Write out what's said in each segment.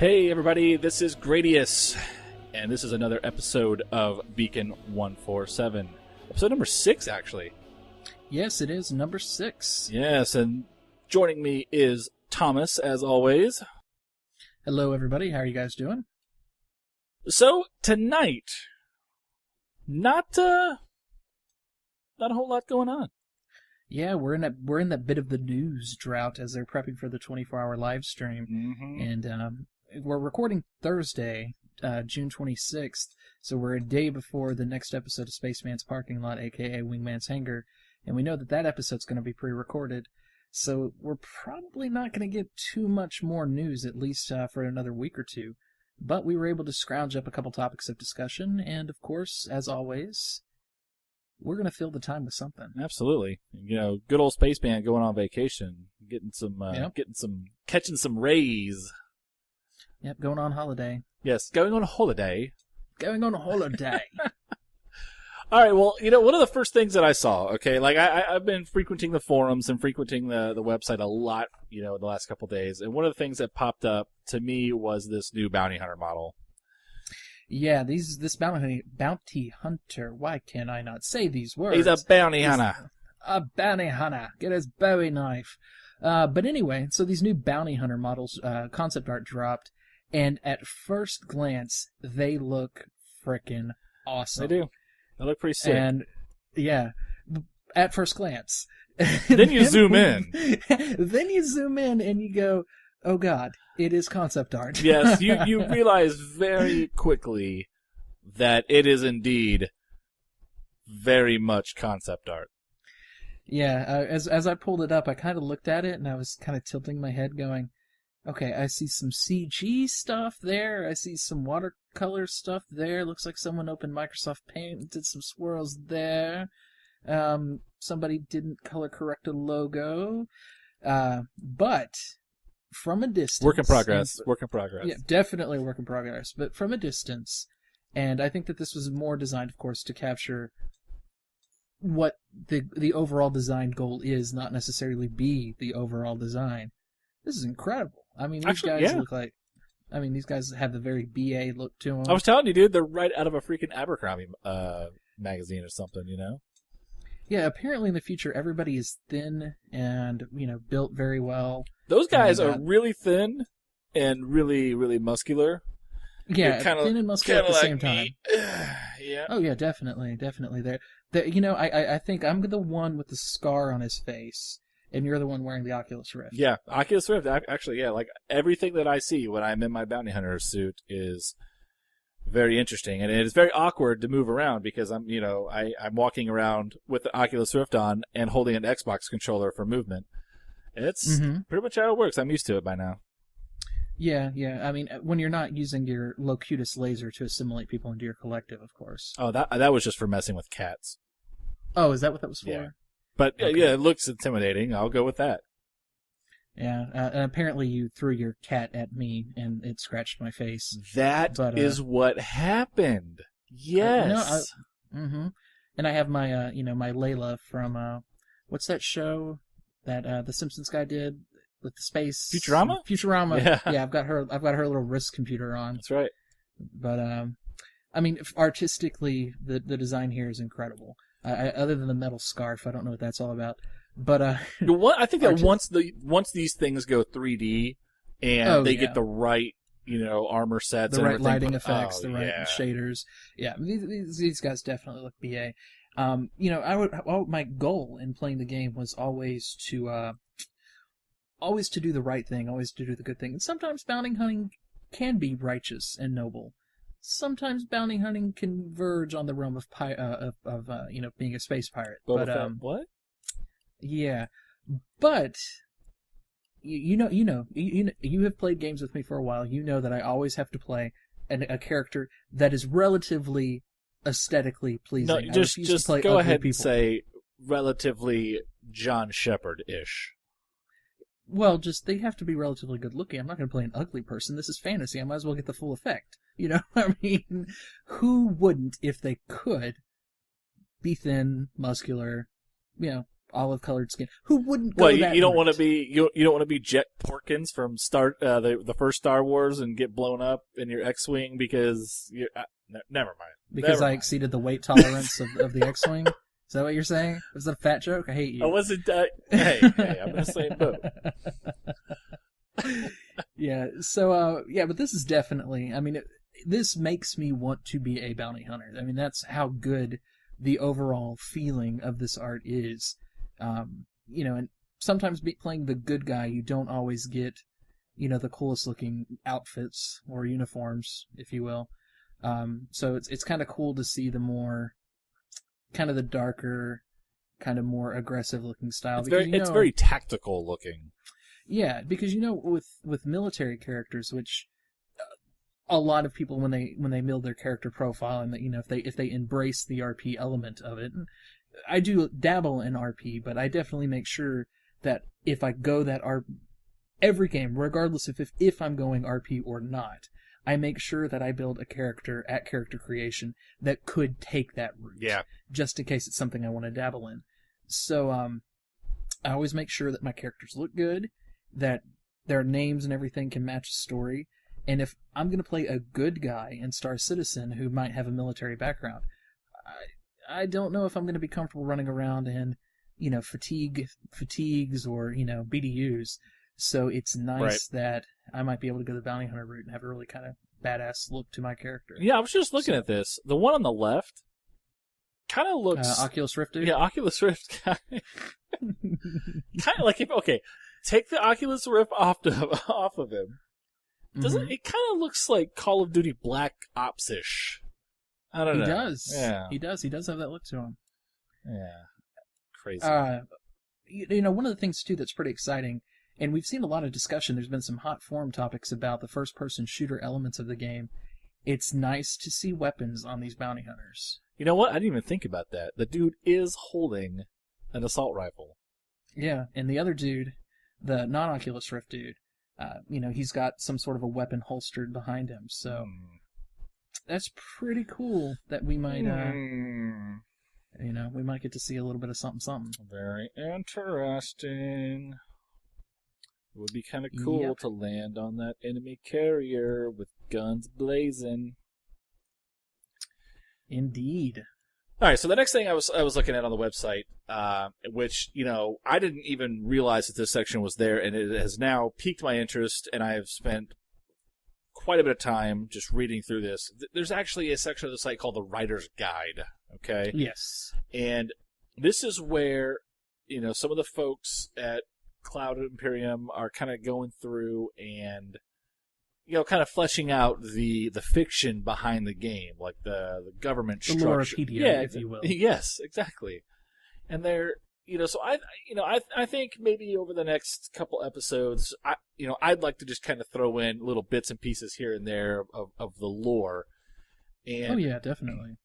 Hey everybody, this is Gradius, and this is another episode of Beacon 147. Episode number 6, actually. Yes, it is number 6. Yes, and joining me is Thomas, as always. Hello everybody, how are you guys doing? So, tonight, not a whole lot going on. Yeah, we're in that bit of the news drought as they're prepping for the 24-hour live stream. Mm-hmm. And we're recording Thursday, June 26th, so we're a day before the next episode of Spaceman's Parking Lot, aka Wingman's Hangar, and we know that episode's going to be pre-recorded, so we're probably not going to get too much more news, at least for another week or two. But we were able to scrounge up a couple topics of discussion, and of course, as always, we're going to fill the time with something. Absolutely. You know, good old Spaceman going on vacation, catching some rays. Yep, going on holiday. Yes, going on holiday. Going on a holiday. All right, well, you know, one of the first things that I saw, okay, like I've been frequenting the forums and frequenting the website a lot, you know, the last couple of days, and one of the things that popped up to me was this new bounty hunter model. Yeah, this bounty hunter, why can I not say these words? He's a bounty hunter. A bounty hunter. Get his Bowie knife. But anyway, so these new bounty hunter models, concept art dropped, and at first glance, they look frickin' awesome. They do. They look pretty sick. And, yeah, at first glance. Then you zoom in. Then you zoom in and you go, oh god, it is concept art. Yes, you realize very quickly that it is indeed very much concept art. Yeah, as I pulled it up, I kind of looked at it and I was kind of tilting my head going, okay, I see some CG stuff there. I see some watercolor stuff there. Looks like someone opened Microsoft Paint and did some swirls there. Somebody didn't color correct a logo. But from a distance... Work in progress. Work in progress. Yeah, definitely work in progress. But from a distance, and I think that this was more designed, of course, to capture what the overall design goal is, not necessarily be the overall design. This is incredible. I mean, these guys look like... I mean, these guys have the very BA look to them. I was telling you, dude, they're right out of a freaking Abercrombie magazine or something, you know? Yeah, apparently in the future, everybody is thin and, you know, built very well. Those guys are really thin and really, really muscular. Yeah, thin and muscular at the same time. Yeah. Oh, yeah, definitely. You know, I think I'm the one with the scar on his face. And you're the one wearing the Oculus Rift. Yeah, Oculus Rift, actually, yeah. Like, everything that I see when I'm in my bounty hunter suit is very interesting. And it is very awkward to move around because I'm walking around with the Oculus Rift on and holding an Xbox controller for movement. It's pretty much how it works. I'm used to it by now. Yeah. I mean, when you're not using your Locutus laser to assimilate people into your collective, of course. Oh, that was just for messing with cats. Oh, is that what that was for? Yeah. But, okay. Yeah, it looks intimidating. I'll go with that. Yeah, and apparently you threw your cat at me, and it scratched my face. That is what happened. Yes. And I have my, my Layla from, what's that show that the Simpsons guy did with the space? Futurama? Yeah, I've got her little wrist computer on. That's right. But, I mean, artistically, the design here is incredible. Other than the metal scarf, I don't know what that's all about. But I think that once these things go 3D and they get the right, armor sets, the and right lighting effects, the right shaders, these guys definitely look BA. My goal in playing the game was always to do the right thing, always to do the good thing. And sometimes bounty hunting can be righteous and noble. Sometimes bounty hunting can verge on the realm of being a space pirate. What? Yeah, but you have played games with me for a while. You know that I always have to play a character that is relatively aesthetically pleasing. No, just go ahead and say relatively John Shepard-ish. Well, they have to be relatively good looking. I'm not going to play an ugly person. This is fantasy. I might as well get the full effect. I mean, who wouldn't, if they could, be thin, muscular, olive colored skin. Who wouldn't go Well, that you don't route? want to be you don't want to be Jet Porkins from the first Star Wars and get blown up in your X-wing because you never mind. Because Never I mind. exceeded the weight tolerance of the X-wing. Is that what you're saying? Was that a fat joke? I hate you. I wasn't. Hey, I'm in the same boat. Yeah. So yeah, but this is definitely. I mean, this makes me want to be a bounty hunter. I mean, that's how good the overall feeling of this art is. And sometimes playing the good guy, you don't always get, the coolest looking outfits or uniforms, if you will. So it's kind of cool to see the more, kind of the darker, kind of more aggressive looking style. It's very tactical looking. Yeah, because with military characters, which a lot of people when they build their character profile, and if they embrace the RP element of it, I do dabble in RP, but I definitely make sure that if I go that every game, regardless of if I'm going RP or not, I make sure that I build a character at character creation that could take that route. Yeah. Just in case it's something I want to dabble in. So I always make sure that my characters look good, that their names and everything can match the story. And if I'm going to play a good guy in Star Citizen who might have a military background, I don't know if I'm going to be comfortable running around in, fatigues or, BDUs. So it's nice that I might be able to go the bounty hunter route and have a really kind of badass look to my character. Yeah, I was just looking at this. The one on the left kind of looks Oculus Rift dude? Yeah, Oculus Rift kind of like take the Oculus Rift off of him. Doesn't it kind of looks like Call of Duty Black Ops-ish? I don't know. He does. Yeah. He does. He does have that look to him. Yeah. Crazy. One of the things too that's pretty exciting, and we've seen a lot of discussion, there's been some hot forum topics about the first-person shooter elements of the game. It's nice to see weapons on these bounty hunters. You know what? I didn't even think about that. The dude is holding an assault rifle. Yeah, and the other dude, the non-Oculus Rift dude, he's got some sort of a weapon holstered behind him. So that's pretty cool that we might, we might get to see a little bit of something. Very interesting. It would be kind of cool to land on that enemy carrier with guns blazing. Indeed. All right, so the next thing I was looking at on the website, which I didn't even realize that this section was there, and it has now piqued my interest, and I have spent quite a bit of time just reading through this. There's actually a section of the site called the Writer's Guide. Okay. Yes. And this is where some of the folks at Cloud Imperium are kind of going through and kind of fleshing out the fiction behind the game, like the government structure. The Lorepedia, if you will. Yes, exactly. And they're, so I think maybe over the next couple episodes, I'd like to just kind of throw in little bits and pieces here and there of the lore. And, oh yeah, definitely.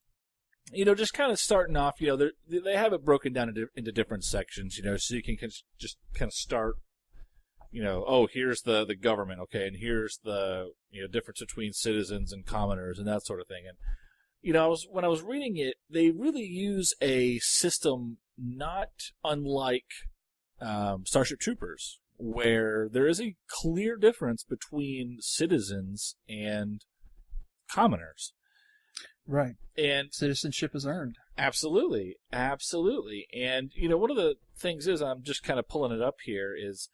Just kind of starting off, they have it broken down into different sections, so you can just kind of start. Here's the government, okay, and here's the difference between citizens and commoners and that sort of thing. And when I was reading it, they really use a system not unlike Starship Troopers, where there is a clear difference between citizens and commoners. Right. And citizenship is earned. Absolutely. Absolutely. And one of the things is, I'm just kind of pulling it up here, is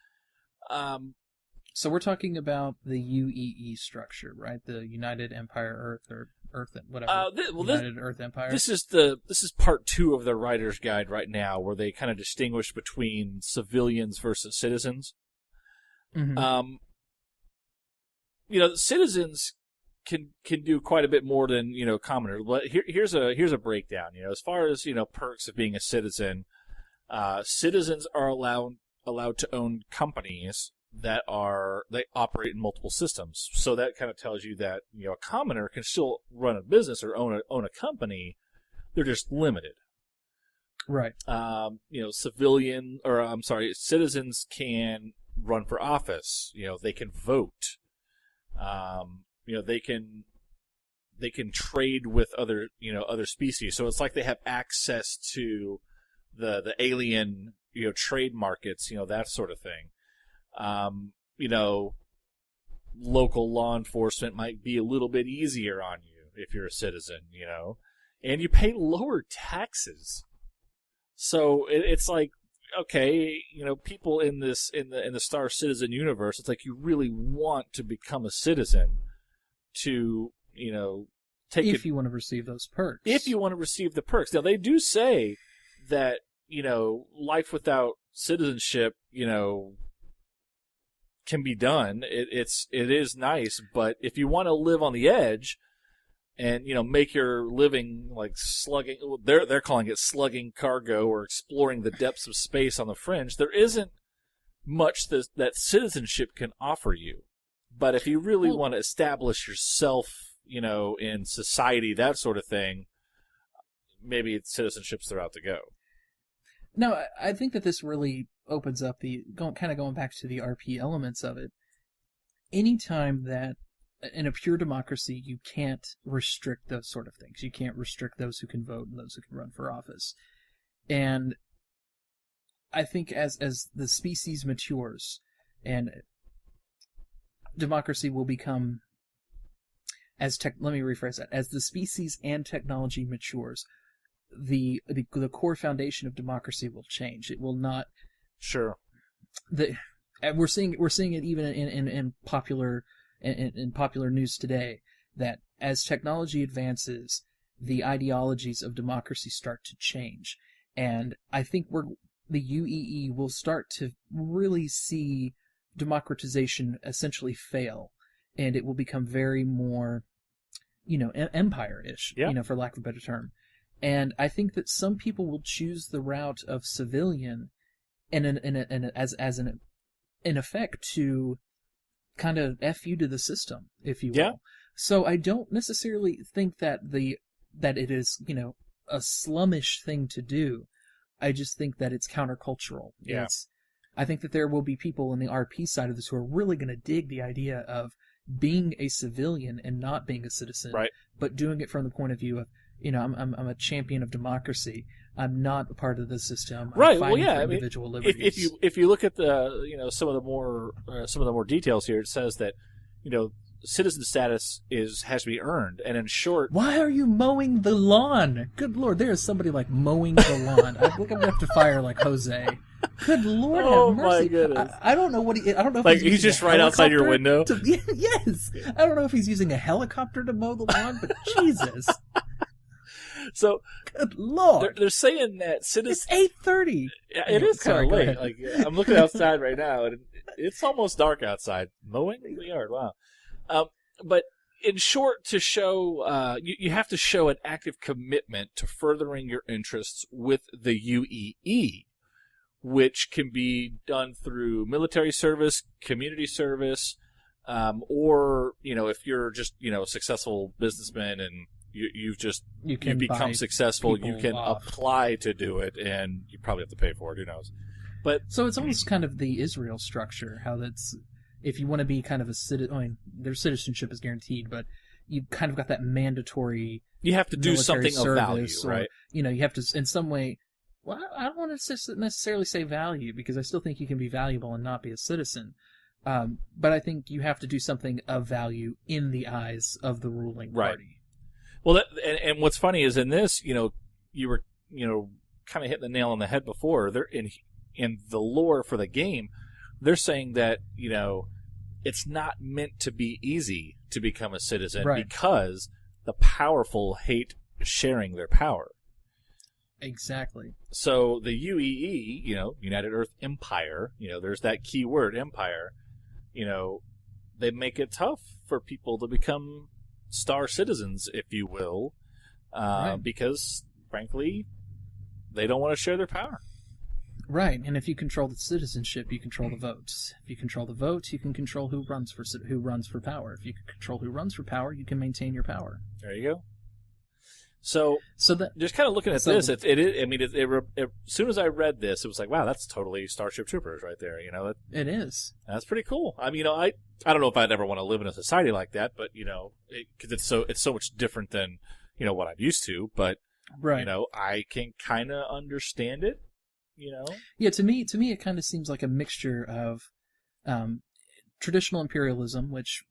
so we're talking about the UEE structure, right? The United Empire Earth, or Earth, whatever. United Earth Empire. This is part 2 of the Writer's Guide right now, where they kind of distinguish between civilians versus citizens. Mm-hmm. Citizens can do quite a bit more than commoners. But here's a breakdown. As far as perks of being a citizen, citizens are allowed to own companies that operate in multiple systems. So that kind of tells you that a commoner can still run a business or own a company. They're just limited. Right. Citizens can run for office. They can vote. They can trade with other species. So it's like they have access to the alien trade markets, that sort of thing. You know, local law enforcement might be a little bit easier on you if you're a citizen, and you pay lower taxes. So it's like, okay, people in the Star Citizen universe, it's like you really want to become a citizen to, take if you want to receive those perks. If you want to receive the perks. Now, they do say that, life without citizenship, can be done. It is nice, but if you want to live on the edge and, make your living like slugging, they're calling it slugging cargo or exploring the depths of space on the fringe, there isn't much that citizenship can offer you. But if you really want to establish yourself, in society, that sort of thing, maybe citizenship's the route to go. No, I think that this really opens up going back to the RP elements of it. Anytime that in a pure democracy, you can't restrict those sort of things. You can't restrict those who can vote and those who can run for office. And I think as the species matures and democracy will become let me rephrase that. As the species and technology matures, the core foundation of democracy will change. It will not. Sure. We're seeing it even in popular news today, that as technology advances, the ideologies of democracy start to change, and I think the UEE will start to really see democratization essentially fail, and it will become very more, empire-ish, for lack of a better term. And I think that some people will choose the route of civilian, in effect to kind of F you to the system, if you will. Yeah. So I don't necessarily think that it is, a slummish thing to do. I just think that it's countercultural. Yeah. I think that there will be people in the RP side of this who are really going to dig the idea of being a civilian and not being a citizen, right, but doing it from the point of view of, I'm a champion of democracy. I'm not a part of the system. Right. I'm fighting for individual liberties. If you look at the some of the more details here, it says that citizen status has to be earned, and in short, why are you mowing the lawn? Good Lord, there is somebody like mowing the lawn. I think I'm gonna have to fire like Jose. Good Lord, have mercy. My goodness. I don't know what I don't know if like he's just right outside your window. Yes, I don't know if he's using a helicopter to mow the lawn, but Jesus. So, good Lord, they're saying that citizens. It's 8:30. Yeah, it is kind of late. Like I'm looking outside right now, and it's almost dark outside. Mowing the yard. Wow. But in short, to show you have to show an active commitment to furthering your interests with the UEE, which can be done through military service, community service, or if you're just a successful businessman and you've become successful, you can apply to do it, and you probably have to pay for it. Who knows? But so it's almost kind of the Israel structure, how that's. If you want to be kind of a citizen, their citizenship is guaranteed, but you kind of got that mandatory. You have to do something of value, right? You have to, in some way. Well, I don't want to necessarily say value, because I still think you can be valuable and not be a citizen. But I think you have to do something of value in the eyes of the ruling party. Well, and what's funny is in this, you were, kind of hitting the nail on the head before. They're in the lore for the game. They're saying that, it's not meant to be easy to become a citizen, because the powerful hate sharing their power. Exactly. So the UEE, United Earth Empire, there's that key word, empire, they make it tough for people to become star citizens, if you will, because, frankly, they don't want to share their power. Right, and if you control the citizenship, you control the votes. If you control the votes, you can control who runs for power. If you can control who runs for power, you can maintain your power. There you go. So that, just kind of looking at this, it is. I mean, as soon as I read this, it was like, wow, that's totally Starship Troopers right there. It is. That's pretty cool. I mean, I don't know if I'd ever want to live in a society like that, but because it's so much different than what I'm used to. But I can kind of understand it. you know? Yeah, to me, it kind of seems like a mixture of traditional imperialism, which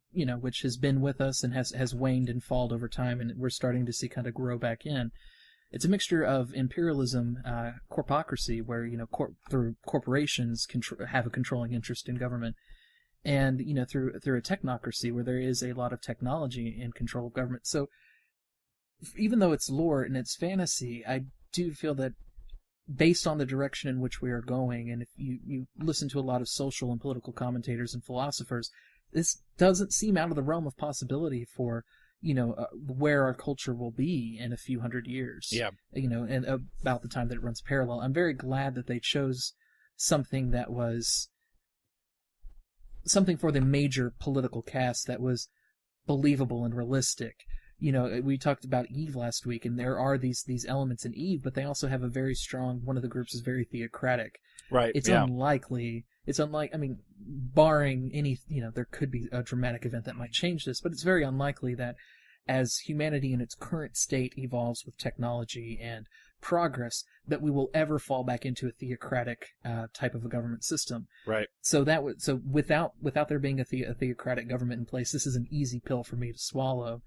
has been with us and has waned and fallen over time, and we're starting to see kind of grow back in. It's a mixture of imperialism, corpocracy, where through corporations have a controlling interest in government, and through a technocracy where there is a lot of technology in control of government. So even though it's lore and it's fantasy, I do feel that based on the direction in which we are going, and if you listen to a lot of social and political commentators and philosophers, this doesn't seem out of the realm of possibility for where our culture will be in a few hundred years. Yeah. And about the time that it runs parallel. I'm very glad that they chose something that was something for the major political cast that was believable and realistic. We talked about Eve last week, and there are these elements in Eve, but they also have a very strong, one of the groups is very theocratic. Right. It's unlikely. I mean, barring any, there could be a dramatic event that might change this, but it's very unlikely that as humanity in its current state evolves with technology and progress, that we will ever fall back into a theocratic type of a government system. Right. So without there being a theocratic government in place, this is an easy pill for me to swallow,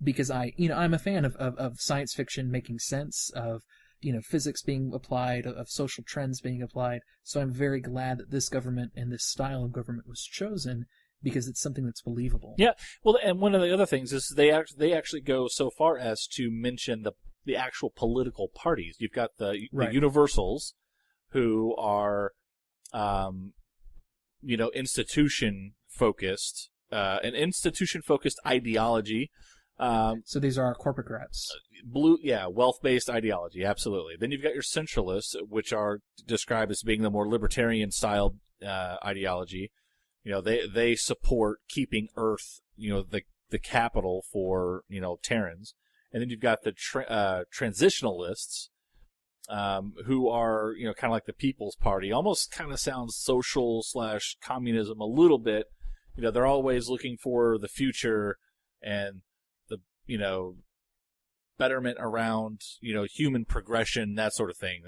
because I'm a fan of science fiction making sense of physics being applied, of social trends being applied. So I'm very glad that this government and this style of government was chosen, because it's something that's believable. Yeah. Well, and one of the other things is they actually go so far as to mention the actual political parties. You've got the Universals, who are, institution focused, an institution focused ideology. So these are our corporates. Wealth-based ideology, absolutely. Then you've got your centralists, which are described as being the more libertarian-styled ideology. They support keeping Earth, the capital for Terrans. And then you've got the transitionalists, who are kind of like the People's Party. Almost kind of sounds social/communism a little bit. They're always looking for the future and the betterment around human progression, that sort of thing.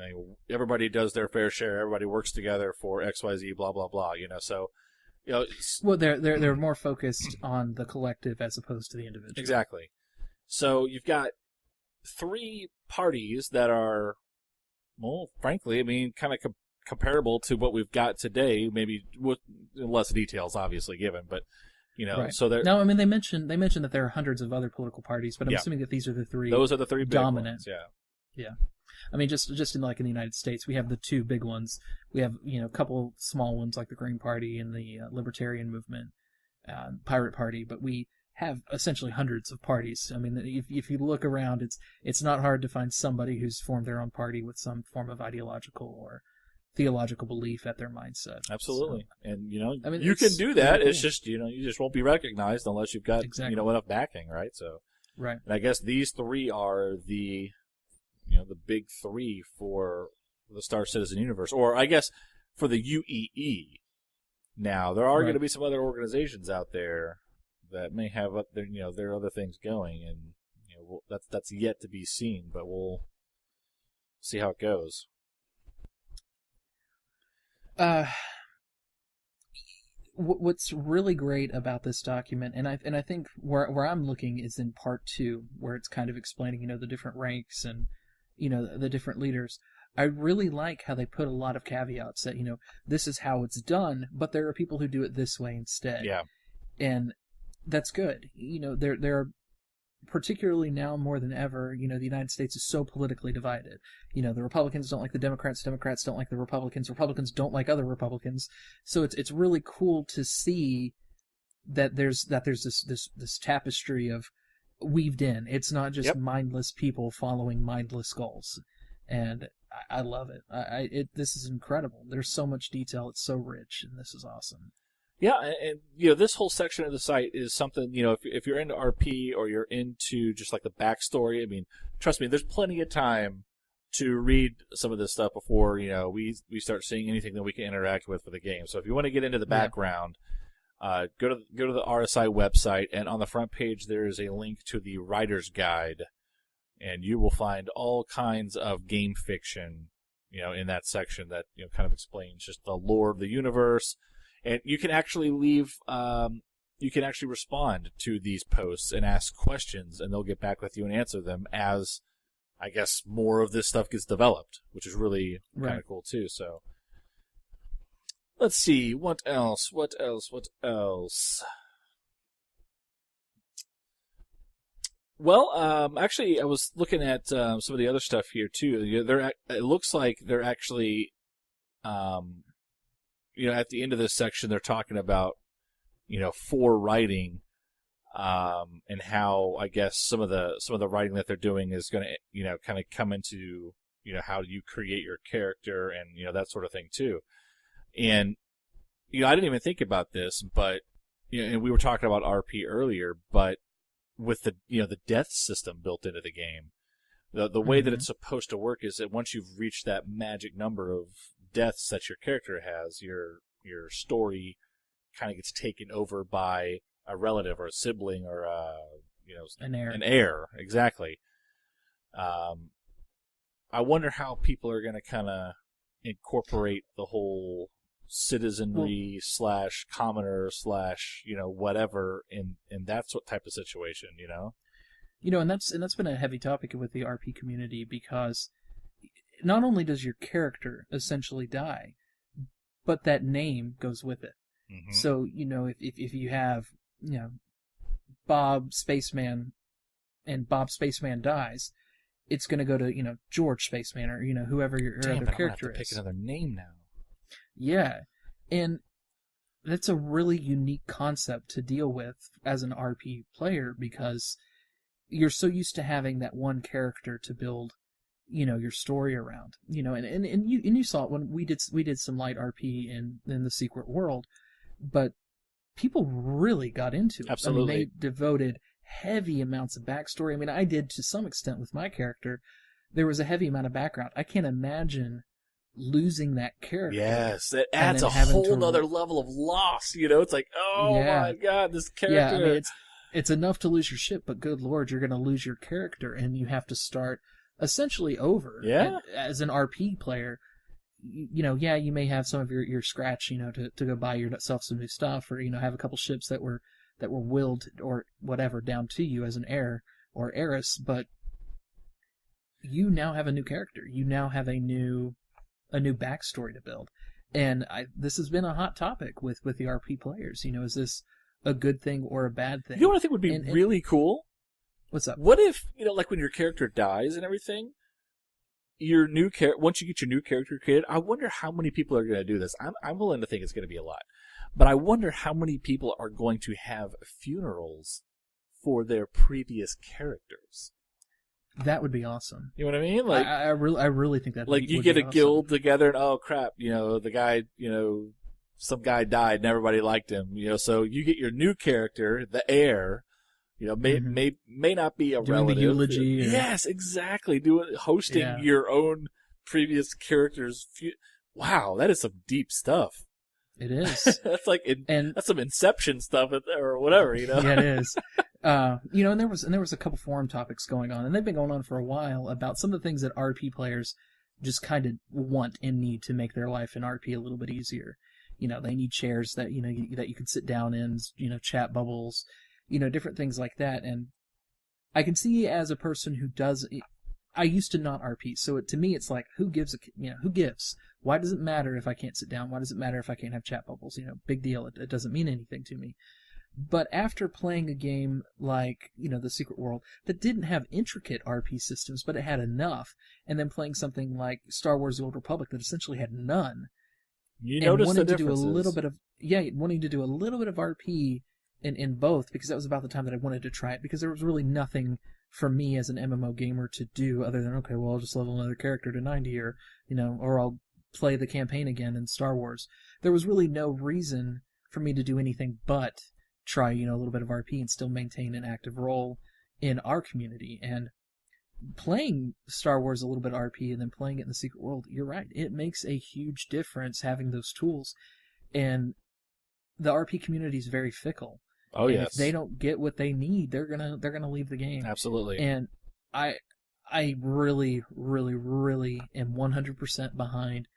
Everybody does their fair share. Everybody works together for XYZ, blah blah blah. So well, they're more focused on the collective as opposed to the individual. Exactly. So you've got three parties that are, well, frankly, I mean, kind of comparable to what we've got today, maybe with less details, obviously given, but right. So they're no. I mean, they mentioned that there are hundreds of other political parties, but I'm assuming that these are the three. Those are the three big dominant ones, yeah. Yeah. I mean, just in the United States, we have the two big ones. We have a couple small ones like the Green Party and the Libertarian Movement, Pirate Party, but we have essentially hundreds of parties. I mean, if you look around, it's not hard to find somebody who's formed their own party with some form of ideological or theological belief at their mindset. Absolutely. So, and I mean, you can do that. Cool. It's just you just won't be recognized unless you've got enough backing, right? So right. And I guess these three are the the big three for the Star Citizen universe, or I guess for the UEE. Now there are going to be some other organizations out there that may have their other things going, and that's yet to be seen, but we'll see how it goes. What's really great about this document, and I think where I'm looking is in part 2, where it's kind of explaining the different ranks and the different leaders. I really like how they put a lot of caveats that this is how it's done, but there are people who do it this way instead. Yeah, and that's good. There are, particularly now more than ever, the United States is so politically divided. The Republicans don't like the Democrats don't like the Republicans don't like other Republicans. So it's really cool to see that there's this tapestry of weaved in. It's not just mindless people following mindless goals. And I love it. This is incredible. There's so much detail. It's so rich, and this is awesome. Yeah, and this whole section of the site is something, if you're into RP or you're into just like the backstory, I mean, trust me, there's plenty of time to read some of this stuff before, we start seeing anything that we can interact with for the game. So if you want to get into the background, go to the RSI website, and on the front page there is a link to the writer's guide, and you will find all kinds of game fiction, in that section that kind of explains just the lore of the universe, and you can actually you can actually respond to these posts and ask questions, and they'll get back with you and answer them as, I guess, more of this stuff gets developed, which is really kind of cool too. So let's see, what else? Well, actually, I was looking at some of the other stuff here too. It looks like they're actually, at the end of this section, they're talking about, for writing, and how I guess some of the writing that they're doing is going to, kind of come into, how you create your character and that sort of thing too. And I didn't even think about this, but and we were talking about RP earlier, but with the death system built into the game, the way that it's supposed to work is that once you've reached that magic number of deaths that your character has, your story kind of gets taken over by a relative or a sibling or an heir. An heir, exactly. I wonder how people are going to kind of incorporate the whole citizenry / commoner / whatever in that type of situation, and that's been a heavy topic with the RP community, because not only does your character essentially die, but that name goes with it. Mm-hmm. So if you have Bob Spaceman and Bob Spaceman dies, it's going to go to George Spaceman or whoever your other character is. Pick another name now. Yeah, and that's a really unique concept to deal with as an RP player, because you're so used to having that one character to build, your story around. And you saw it when we did some light RP in the Secret World, but people really got into it. Absolutely. I mean, they devoted heavy amounts of backstory. I mean, I did to some extent with my character. There was a heavy amount of background. I can't imagine losing that character. Yes, it adds a whole other level of loss. It's like, oh my god, this character. Yeah, I mean, it's enough to lose your ship, but good lord, you're going to lose your character, and you have to start essentially over. Yeah. As an RP player, you may have some of your scratch, to go buy yourself some new stuff, or have a couple ships that were willed or whatever down to you as an heir or heiress, but you now have a new character. You now have a new backstory to build. And this has been a hot topic with the RP players. Is this a good thing or a bad thing? You know what I think would be really cool? What's up? What if, like when your character dies and everything, your new once you get your new character created, I wonder how many people are going to do this. I'm willing to think it's going to be a lot. But I wonder how many people are going to have funerals for their previous characters. That would be awesome. You know what I mean? Like, I really think that. Like, you get a guild together, and oh crap, the guy, some guy died, and everybody liked him. So you get your new character, the heir. May not be a doing relative. The eulogy. Yes, exactly. Hosting your own previous character's. Wow, that is some deep stuff. It is. That's like that's some Inception stuff or whatever, Yeah, it is. And there was a couple forum topics going on, and they've been going on for a while about some of the things that RP players just kind of want and need to make their life in RP a little bit easier. They need chairs that that you can sit down in, chat bubbles, different things like that. And I can see, as a person who does, I used to not RP, so to me it's like, who gives? Why does it matter if I can't sit down? Why does it matter if I can't have chat bubbles? Big deal. It doesn't mean anything to me. But after playing a game like, The Secret World, that didn't have intricate RP systems, but it had enough, and then playing something like Star Wars: The Old Republic that essentially had none, you notice the differences. Wanting to do a little bit of RP in both, because that was about the time that I wanted to try it, because there was really nothing for me as an MMO gamer to do other than, okay, well, I'll just level another character to 90, or I'll play the campaign again in Star Wars. There was really no reason for me to do anything but try, a little bit of RP and still maintain an active role in our community. And playing Star Wars a little bit RP and then playing it in the Secret World, you're right, it makes a huge difference having those tools. And the RP community is very fickle. Oh, and yes. If they don't get what they need, they're gonna leave the game. Absolutely. And I I really, really, really am 100% behind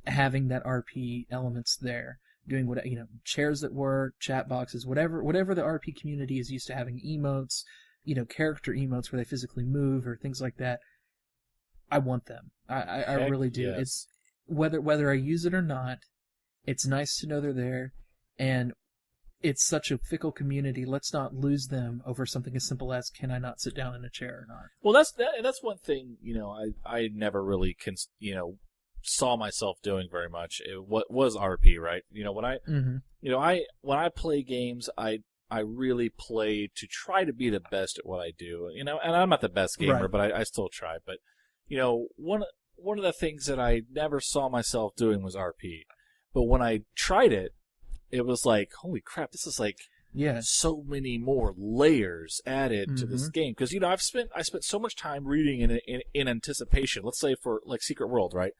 having that RP elements there. Doing what, chairs that work, chat boxes, whatever the RP community is used to having, emotes, character emotes where they physically move or things like that. I want them. I really do. Yes. It's whether I use it or not, it's nice to know they're there, and it's such a fickle community. Let's not lose them over something as simple as, can I not sit down in a chair or not? Well, that's one thing, I never really saw myself doing very much. What was RP, right? When I when I play games, I really play to try to be the best at what I do. And I'm not the best gamer, Right. but I still try. But one of the things that I never saw myself doing was RP. But when I tried it, it was like, holy crap, this is like so many more layers added to this game. Because I spent so much time reading in anticipation. Let's say for like Secret World, right?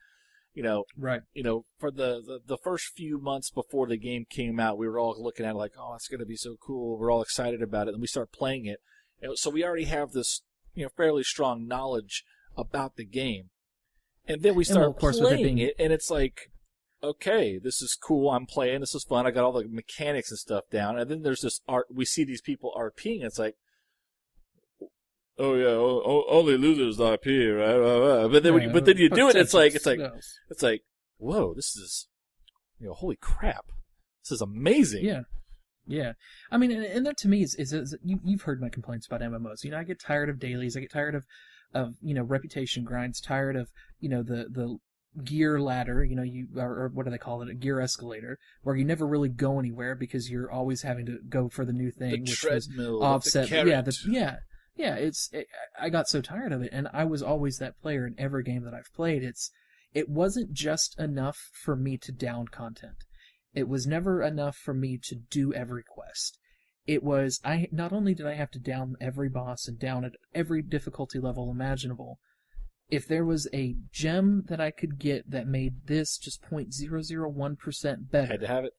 Right. For the first few months before the game came out, we were all looking at it like, oh, it's going to be so cool. We're all excited about it, and we start playing it. And so we already have this, fairly strong knowledge about the game, and then we start playing it, and it's like, okay, this is cool. I'm playing. This is fun. I got all the mechanics and stuff down, and then there's this art. We see these people RPing. It's like, oh yeah, only losers RP, right? But then you do it. It's like, whoa, this is, holy crap, this is amazing. Yeah, yeah. I mean, and that to me is you've heard my complaints about MMOs. I get tired of dailies. I get tired of reputation grinds. Tired of the gear ladder. Or what do they call it? A gear escalator, where you never really go anywhere because you're always having to go for the new thing, The which treadmill, was offset. the carrot. Yeah, I got so tired of it, and I was always that player in every game that I've played. It wasn't just enough for me to down content. It was never enough for me to do every quest. It was, not only did I have to down every boss and down at every difficulty level imaginable, if there was a gem that I could get that made this just 0.001% better, Had to have it.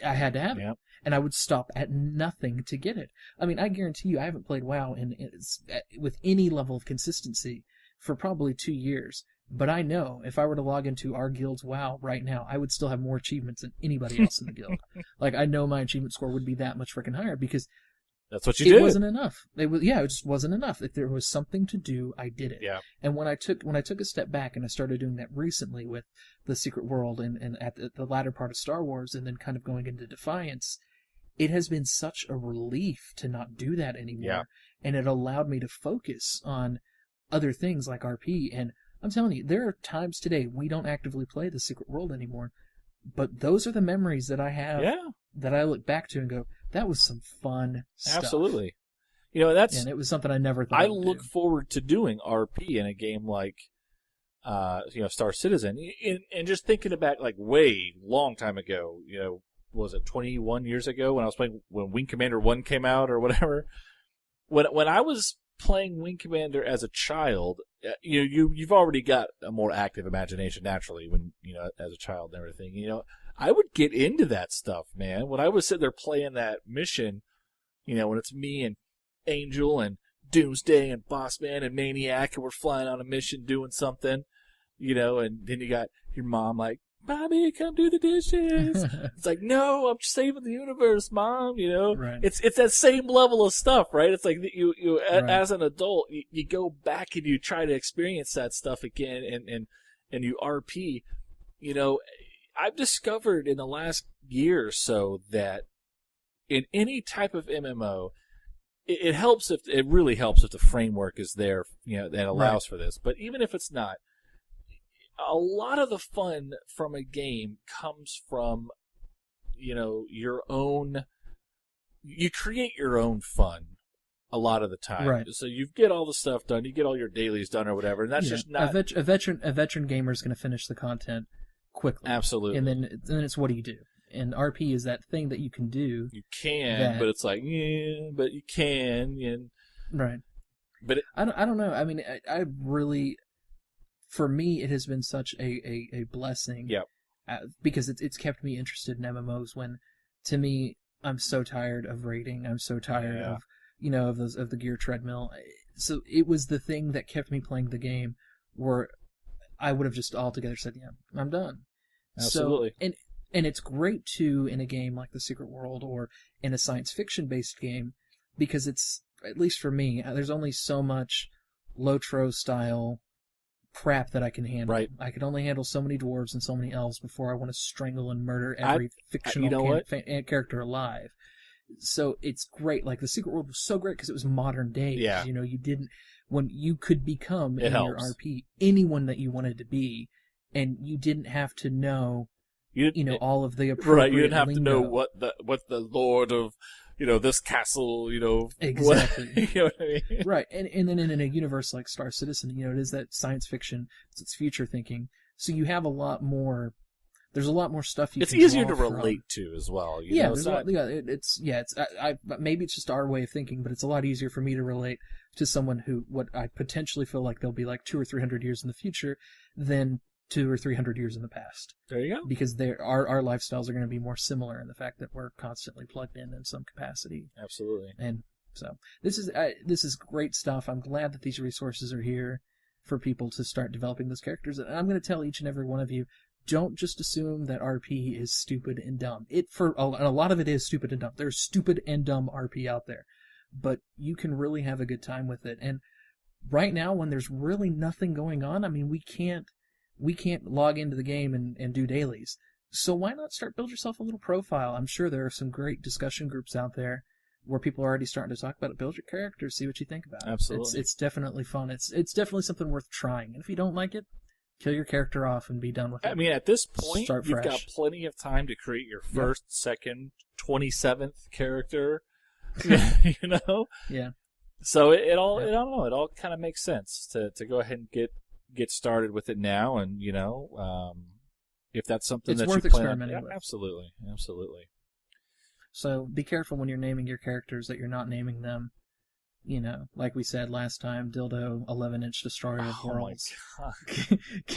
I had to have it. Yeah. And I would stop at nothing to get it. I mean, I guarantee you I haven't played WoW with any level of consistency for probably 2 years. But I know if I were to log into our guild's WoW right now, I would still have more achievements than anybody else in the guild. Like, I know my achievement score would be that much freaking higher because that's what you did. It wasn't enough. It just wasn't enough. If there was something to do, I did it. Yeah. And when I took a step back and I started doing that recently with the Secret World and at the latter part of Star Wars and then kind of going into Defiance, it has been such a relief to not do that anymore. Yeah. And it allowed me to focus on other things like RP. And I'm telling you, there are times today we don't actively play the Secret World anymore, but those are the memories that I have that I look back to and go, that was some fun stuff. Absolutely. And it was something I never thought I look forward to doing RP in a game like Star Citizen. And just thinking back like way long time ago, was it 21 years ago when I was playing when Wing Commander 1 came out or whatever? When I was playing Wing Commander as a child, you've already got a more active imagination naturally when as a child and everything. I would get into that stuff, man. When I was sitting there playing that mission, when it's me and Angel and Doomsday and Bossman and Maniac and we're flying on a mission doing something, and then you got your mom like, Bobby, come do the dishes. It's like, no, I'm saving the universe, Mom. Right. It's that same level of stuff, right? It's like you Right. as an adult, you go back and you try to experience that stuff again, and you RP. I've discovered in the last year or so that in any type of MMO, it helps if it really helps if the framework is there, that allows for this. But even if it's not, a lot of the fun from a game comes from, your own. You create your own fun a lot of the time. Right. So you get all the stuff done, you get all your dailies done or whatever, and that's just not a veteran gamer is going to finish the content quickly. Absolutely. And then it's what do you do? And RP is that thing that you can do. You can, but it's like, but you can, and right. But I don't know. I mean, I really, for me, it has been such a blessing. Yeah. Because it's kept me interested in MMOs. When, to me, I'm so tired of raiding. I'm so tired of of the gear treadmill. so it was the thing that kept me playing the game, where I would have just altogether said, "Yeah, I'm done." Absolutely. So, and it's great too in a game like The Secret World or in a science fiction based game, because it's, at least for me, there's only so much Lotro style crap that I can handle. Right. I can only handle so many dwarves and so many elves before I want to strangle and murder every fictional you know what? character alive. So it's great. Like, The Secret World was so great because it was modern day. Yeah. You know, you didn't, when you could become It in your helps. RP anyone that you wanted to be, and you didn't have to know, all of the appropriate Right, you didn't have lingo. to know what the lord of, this castle, Exactly. You know what I mean? Right, and then in a universe like Star Citizen, it is that science fiction, it's future thinking. So you have a lot more. There's a lot more stuff you. It's can easier draw to from. relate to as well. Yeah, know, there's a lot. Yeah, it's maybe it's just our way of thinking, but it's a lot easier for me to relate to someone who, what I potentially feel like they'll be like 200 or 300 years in the future than 200 or 300 years in the past. There you go. Because our lifestyles are going to be more similar in the fact that we're constantly plugged in some capacity. Absolutely. And so this is great stuff. I'm glad that these resources are here for people to start developing those characters. And I'm going to tell each and every one of you, don't just assume that RP is stupid and dumb. A lot of it is stupid and dumb. There's stupid and dumb RP out there, but you can really have a good time with it. And right now, when there's really nothing going on, I mean, we can't log into the game and do dailies. So why not start build yourself a little profile? I'm sure there are some great discussion groups out there where people are already starting to talk about it. Build your character, see what you think about it. Absolutely. It's definitely fun. It's definitely something worth trying. And if you don't like it, kill your character off and be done with it. I mean, at this point, Start you've fresh. got plenty of time to create your first, second, 27th character. You know? Yeah. So it all kind of makes sense to go ahead and get started with it now, and if that's something It's that worth you plan on, experimenting with. Absolutely. So be careful when you're naming your characters that you're not naming them. Like we said last time, dildo 11-inch destroyer of worlds. Oh my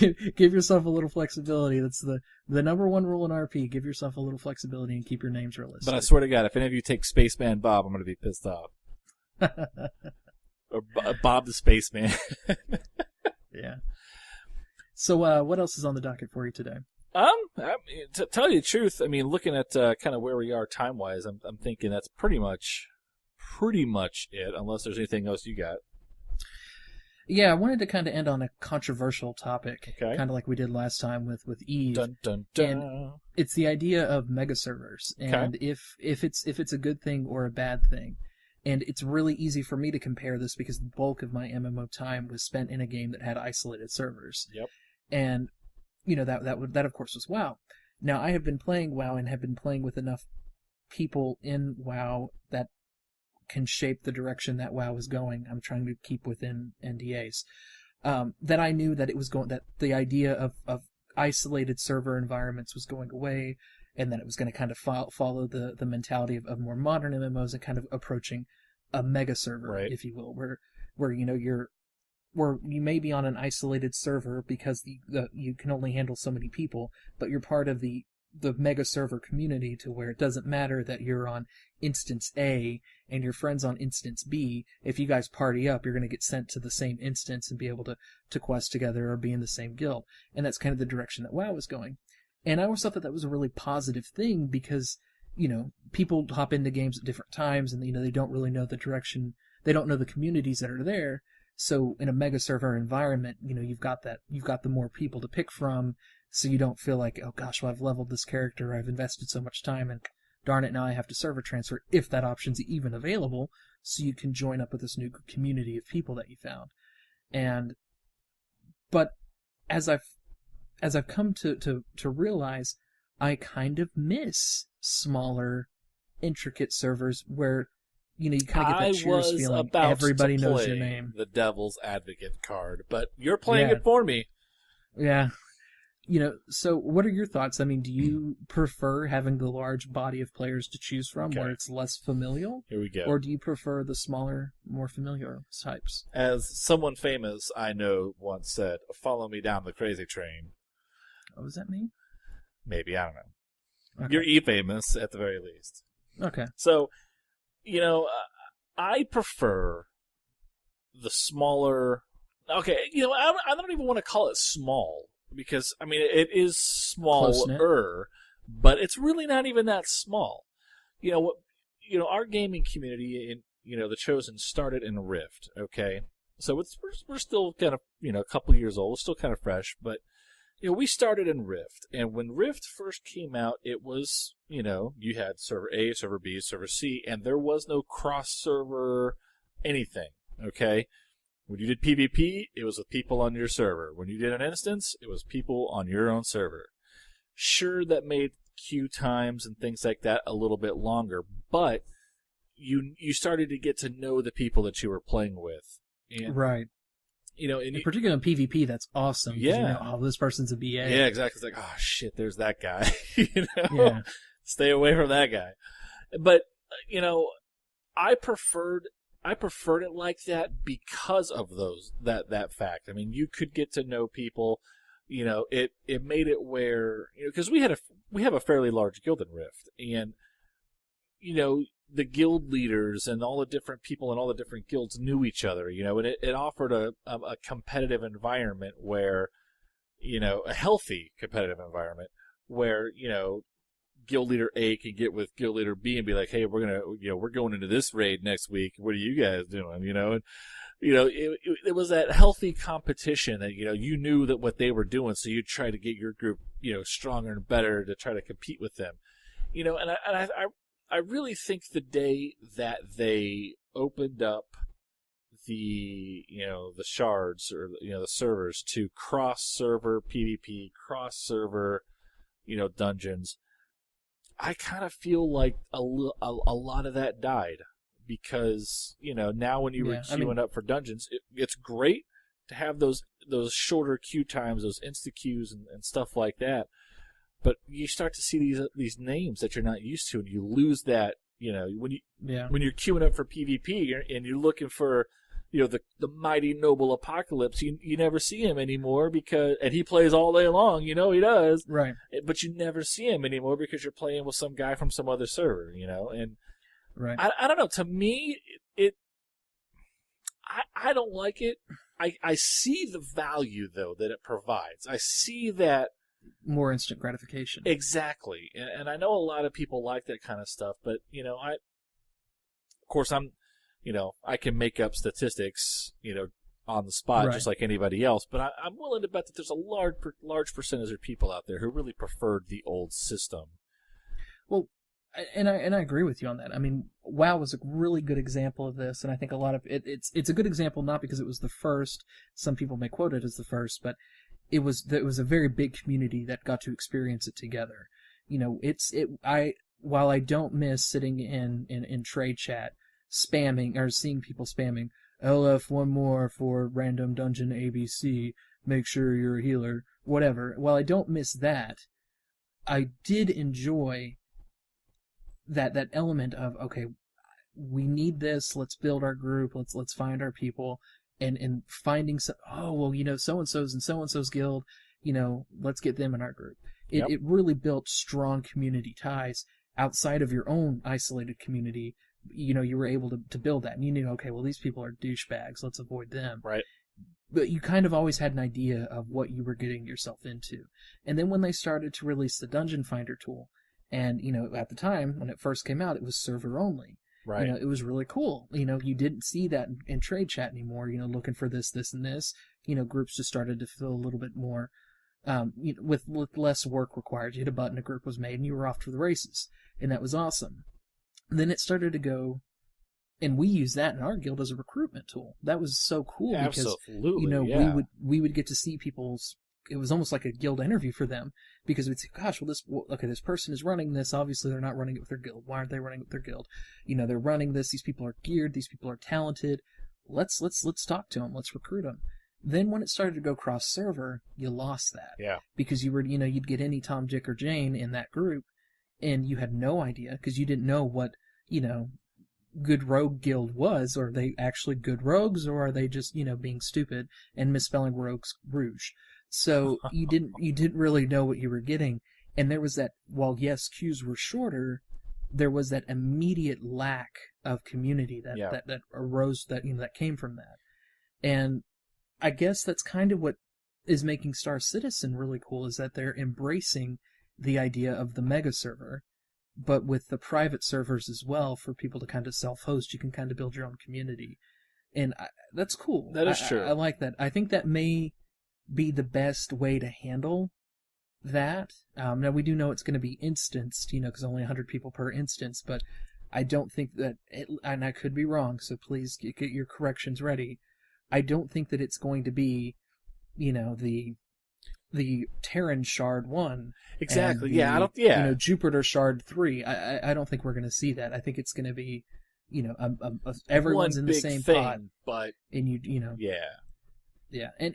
God. Give yourself a little flexibility. That's the number one rule in RP. Give yourself a little flexibility and keep your names realistic. But I swear to God, if any of you take Spaceman Bob, I'm going to be pissed off. Or Bob the Spaceman. Yeah. So what else is on the docket for you today? I mean, to tell you the truth, I mean, looking at kind of where we are time-wise, I'm thinking that's pretty much it, unless there's anything else you got. Yeah, I wanted to kind of end on a controversial topic, Okay. kind of like we did last time with Eve. Dun dun dun. And it's the idea of mega servers, and if it's a good thing or a bad thing. And it's really easy for me to compare this because the bulk of my MMO time was spent in a game that had isolated servers. Yep. And that of course was WoW. Now I have been playing WoW and have been playing with enough people in WoW that can shape the direction that WoW is going. I'm trying to keep within NDAs. That I knew that that the idea of isolated server environments was going away, and that it was going to kind of follow the mentality of more modern MMOs and kind of approaching a mega server, right, if you will, where you may be on an isolated server because you can only handle so many people, but you're part of the mega server community, to where it doesn't matter that you're on instance A and your friend's on instance B. If you guys party up, you're going to get sent to the same instance and be able to quest together or be in the same guild. And that's kind of the direction that WoW was going. And I always thought that was a really positive thing because, people hop into games at different times and, they don't really know the direction. They don't know the communities that are there. So in a mega server environment, you've got the more people to pick from. So you don't feel like, oh gosh, well, I've leveled this character, I've invested so much time, and darn it, now I have to server transfer, if that option's even available, so you can join up with this new community of people that you found. But as I've come to realize, I kind of miss smaller, intricate servers where, you kind of get that cheers feeling. Everybody knows your name. The devil's advocate card, but you're playing it for me. Yeah. So what are your thoughts? I mean, do you prefer having the large body of players to choose from where it's less familial? Here we go. Or do you prefer the smaller, more familiar types? As someone famous I know once said, follow me down the crazy train. What does that mean? Maybe, I don't know. Okay. You're E-famous at the very least. Okay. So, I prefer the smaller. Okay, I don't even want to call it small because I mean it is Close-knit. smaller, but it's really not even that small. What? Our gaming community in the Chosen started in Rift. Okay, so we're still kind of a couple years old, still kind of fresh, but we started in Rift, and when Rift first came out, it was you had server A, server B, server C, and there was no cross server anything. Okay. When you did PvP, it was with people on your server. When you did an instance, it was people on your own server. Sure, that made queue times and things like that a little bit longer, but you started to get to know the people that you were playing with. And, right. And particularly in PvP, that's awesome. Yeah. Oh, this person's a BA. Yeah, exactly. It's like, oh, shit, there's that guy. Yeah. Stay away from that guy. But, I preferred it like that because of that fact. I mean, you could get to know people. It made it where because we have a fairly large guild in Rift, and the guild leaders and all the different people in all the different guilds knew each other. And it offered a competitive environment where a healthy competitive environment where guild leader A can get with guild leader B and be like, hey, we're going into this raid next week. What are you guys doing? And it was that healthy competition that you knew that what they were doing, so you try to get your group stronger and better to try to compete with them. And I really think the day that they opened up the shards or the servers to cross server PvP, cross server dungeons, I kind of feel like a lot of that died because now when you were queuing up for dungeons, it's great to have those shorter queue times, those insta queues and stuff like that. But you start to see these names that you're not used to, and you lose that. When you're queuing up for PvP and you're looking for the mighty noble Apocalypse, you never see him anymore and he plays all day long. He does. Right. But you never see him anymore because you're playing with some guy from some other server. And right. I don't know. To me, I don't like it. I see the value though that it provides. I see that. More instant gratification. Exactly. And I know a lot of people like that kind of stuff, but, of course, I can make up statistics, on the spot, just like anybody else, but I'm willing to bet that there's a large percentage of people out there who really preferred the old system. Well, and I agree with you on that. I mean, WoW was a really good example of this, and I think a lot of it's a good example not because it was the first. Some people may quote it as the first, but it was a very big community that got to experience it together. While I don't miss sitting in trade chat spamming or seeing people spamming LF one more for random dungeon ABC, make sure you're a healer, whatever. While I don't miss that, I did enjoy that element of, okay, we need this, let's build our group, let's find our people. And finding so and so's in so and so's guild, let's get them in our group. It really built strong community ties outside of your own isolated community. You were able to build that, and you knew, okay, well, these people are douchebags, let's avoid them. Right. But you kind of always had an idea of what you were getting yourself into. And then when they started to release the Dungeon Finder tool, and at the time when it first came out, it was server only. Right. It was really cool. You didn't see that in trade chat anymore, looking for this, and this. Groups just started to feel a little bit more, with less work required. You hit a button, a group was made, and you were off to the races. And that was awesome. And then it started to go, and we used that in our guild as a recruitment tool. That was so cool because, we would get to see people's, it was almost like a guild interview for them because we'd say, gosh, this person is running this. Obviously, they're not running it with their guild. Why aren't they running it with their guild? They're running this. These people are geared. These people are talented. Let's talk to them. Let's recruit them. Then when it started to go cross server, you lost that. Yeah. Because you were, you'd get any Tom, Dick, or Jane in that group, and you had no idea because you didn't know what, good rogue guild was. Are they actually good rogues, or are they just, being stupid and misspelling rogues rouge? So you didn't really know what you were getting. And there was that, while yes, queues were shorter, there was that immediate lack of community that arose, that came from that. And I guess that's kind of what is making Star Citizen really cool, is that they're embracing the idea of the mega server, but with the private servers as well for people to kind of self-host. You can kind of build your own community. And that's cool. That is true. I like that. I think that may be the best way to handle that. Now, we do know it's going to be instanced, because only 100 people per instance, but I don't think that, and I could be wrong, so please get your corrections ready. I don't think that it's going to be, the Terran Shard 1. Exactly. And I don't. Yeah. Jupiter Shard 3. I don't think we're going to see that. I think it's going to be, everyone's One in the big same thing, pot, but and yeah, and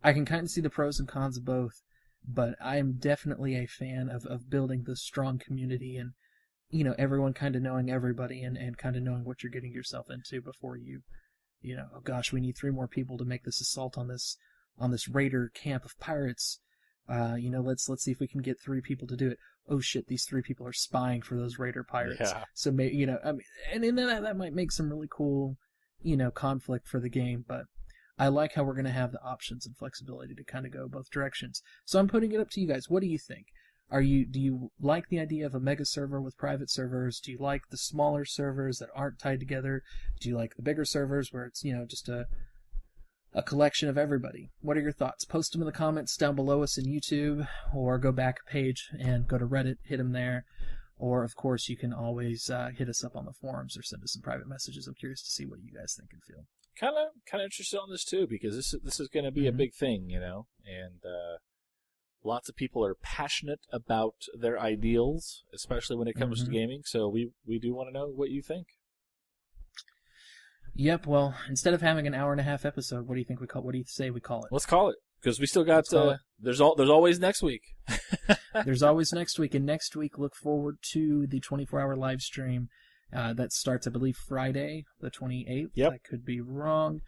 I can kind of see the pros and cons of both, but I am definitely a fan of building this strong community and, everyone kind of knowing everybody and kind of knowing what you're getting yourself into before you, oh gosh, we need 3 more people to make this assault on this raider camp of pirates. Let's see if we can get 3 people to do it. Oh shit, these 3 people are spying for those raider pirates. Yeah. So and then that might make some really cool, conflict for the game, but I like how we're going to have the options and flexibility to kind of go both directions. So I'm putting it up to you guys. What do you think? Do you like the idea of a mega server with private servers? Do you like the smaller servers that aren't tied together? Do you like the bigger servers where it's, just a collection of everybody? What are your thoughts? Post them in the comments down below us in YouTube, or go back a page and go to Reddit, hit them there. Or, of course, you can always hit us up on the forums or send us some private messages. I'm curious to see what you guys think and feel. Kind of interested on this too, because this is going to be a big thing, and lots of people are passionate about their ideals, especially when it comes to gaming. So we do want to know what you think. Yep. Well, instead of having an 1.5-hour episode, what do you think we call? What do you say we call it? Let's call it, because we still got. There's always next week. There's always next week, and next week look forward to the 24-hour live stream. That starts, I believe, Friday, the 28th. Yep. I could be wrong.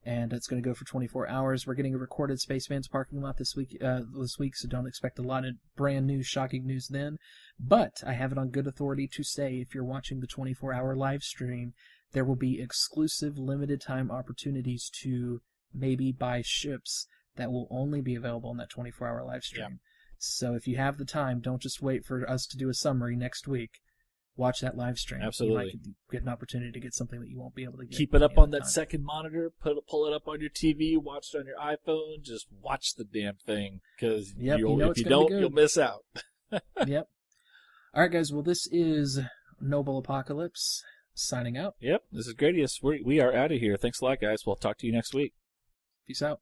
And it's going to go for 24 hours. We're getting a recorded Spaceman's Parking Lot this week, so don't expect a lot of brand new, shocking news then. But I have it on good authority to say, if you're watching the 24-hour live stream, there will be exclusive limited-time opportunities to maybe buy ships that will only be available on that 24-hour live stream. Yep. So if you have the time, don't just wait for us to do a summary next week. Watch that live stream. Absolutely. You might get an opportunity to get something that you won't be able to get. Keep it up on that second monitor. Pull it up on your TV. Watch it on your iPhone. Just watch the damn thing, because if you don't, you'll miss out. Yep. All right, guys. Well, this is Noble Apocalypse signing out. Yep. This is Gradius. We are out of here. Thanks a lot, guys. We'll talk to you next week. Peace out.